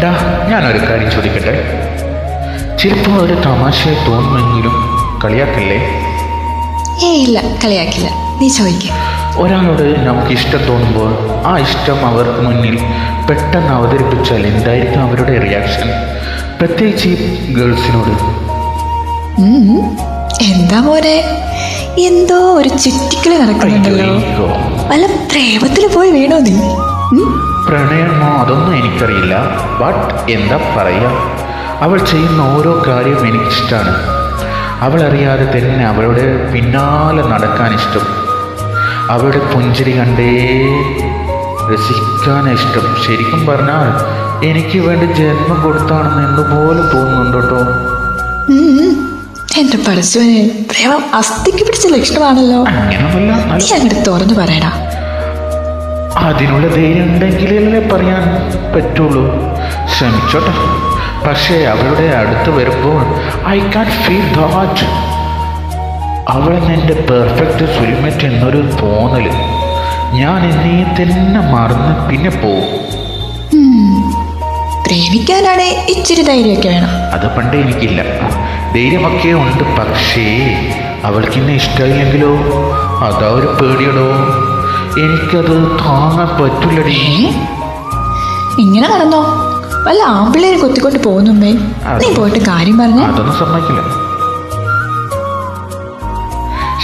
ഡാ, ഞാനൊരു കാര്യം ചോദിക്കട്ടെ? ചിലപ്പോൾ ഒരു തമാശയായി തോന്നുമെങ്കിലും കളിയാക്കല്ലേ? ഇല്ല, കളിയാക്കില്ല. നീ ചോദിക്ക. ഒരാളോട് നമുക്ക് ഇഷ്ടം തോന്നുമ്പോൾ ആ ഇഷ്ടം അവർക്ക് മുന്നിൽ പെട്ടെന്ന് അവതരിപ്പിച്ചാൽ എന്തായിരിക്കും അവരുടെ റിയാക്ഷൻ? പ്രത്യേകിച്ച് ഈ ഗേൾസിനോട്. എന്താ മോനെ, എന്തോ ഒരു ചുറ്റിക്കളി നടക്കുന്നുണ്ടല്ലോ. വല്ല പ്രേമത്തിൽ പോയി വീണോ നീ? പ്രണയമോ അതൊന്നും എനിക്കറിയില്ല. ബട്ട് എന്താ പറയുക, അവൾ ചെയ്യുന്ന ഓരോ കാര്യവും എനിക്കിഷ്ടമാണ്. അവൾ അറിയാതെ തന്നെ അവളുടെ പിന്നാലെ നടക്കാൻ ഇഷ്ടം. അവളുടെ പുഞ്ചിരി കണ്ടേ രസിക്കാൻ ഇഷ്ടം. ശരിക്കും പറഞ്ഞാൽ എനിക്ക് വേണ്ടി ജന്മം കൊടുത്താണെന്ന് എന്തുപോലെ തോന്നുന്നുണ്ട് കേട്ടോ. എന്റെ പരസ്യനെ, പ്രേമം അസ്ഥിക്ക് പിടിച്ച ലക്ഷണമാണല്ലോ. അങ്ങനെയല്ല, നീ അങ്ങോട്ട് തുറന്നു പറയടാ. അതിനുള്ള ധൈര്യം ഉണ്ടെങ്കിലല്ലേ പറയാൻ പറ്റുള്ളൂ. ശ്രമിച്ചോട്ടെ. പക്ഷേ അവളുടെ അടുത്ത് വരുമ്പോൾ ഐ കാൻ ഫീൽ ദാറ്റ് അവൾ എൻ്റെ പെർഫെക്റ്റ് സുൽമേറ്റ് എന്നൊരു തോന്നൽ. ഞാൻ എന്നെ തന്നെ മറന്ന് പിന്നെ പോവും. പ്രേമിക്കാനാണെ ഇച്ചിരി ധൈര്യമൊക്കെ വേണം. അത് പണ്ടേ എനിക്കില്ല. ധൈര്യമൊക്കെ ഉണ്ട്, പക്ഷേ അവൾക്കെന്നെ ഇഷ്ടമില്ലെങ്കിലോ? അതാ ഒരു പേടിയടോ. എനിക്കത് താങ്ങാൻ പറ്റില്ലടി. ഇങ്ങനെ നടന്നോ? വല്ല ആമ്പിള്ളേരെ കൊത്തിക്കൊണ്ട് പോകുന്നുമ്മേ. നീ പോയിട്ട് കാര്യം പറഞ്ഞ. അതൊന്നും സമ്മതിക്കില്ല.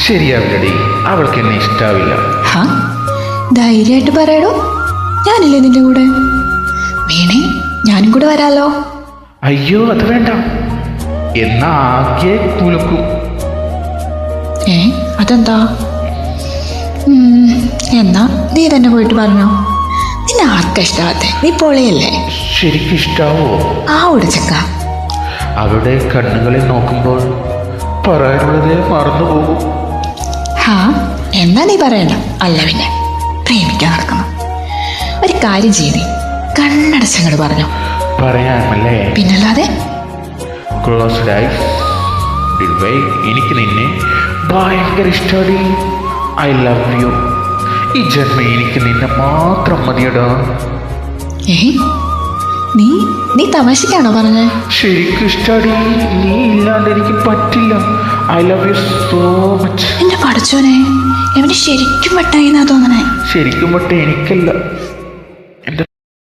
ശരിയാവില്ലടി, അവൾക്ക് എന്നെ ഇഷ്ടാവില്ല. ധൈര്യമായിട്ട് പറയടോ, ഞാനില്ലേ നിന്റെ കൂടെ? വേണേ ഞാനും കൂടെ വരാലോ. അയ്യോ, അത് വേണ്ട. എന്നാ ആകെ കുലുക്കും. അതെന്താ? എന്നാ നീ തന്നെ പോയിട്ട് പറഞ്ഞോ. നിന്നെ ആർക്കാ ഇഷ്ടാവത്തെ? നീ പൊളിയല്ലേ. ശരിക്കും ഇഷ്ടാവോ? ആ ഉടച്ചക്ക. അവരുടെ കണ്ണുകളിൽ നോക്കുമ്പോൾ പറയാനുള്ളതേ മറന്നുപോകും. എന്നാ നീ പറയണ്ട. അല്ല പിന്നെ പ്രേമിക്കാൻ നടക്കുന്നു. ഒരു കാര്യം ചെയ്തേ, കണ്ണടച്ചങ്ങോട് പറഞ്ഞോ. പറയാമല്ലേ? പിന്നല്ലാതെ. Closed eyes. എനിക്ക് നിന്നെ ഭയങ്കര ഇഷ്ടമാണ്. I love you. ഈ ജന്മം എനിക്ക് നിന്നെ മാത്രം മതിയടാ. നീ തമാശക്കാണോ പറഞ്ഞേ? ശരിക്കും ഇഷ്ടാടി. നീ ഇല്ലാണ്ട് എനിക്ക് പറ്റില്ല. I love you so much. എന്റെ പഠിച്ചോനെ, എവന് ശരിക്കും വട്ടായിന്നാ തോന്നണേ. ശരിക്കും വട്ട എനിക്കല്ല.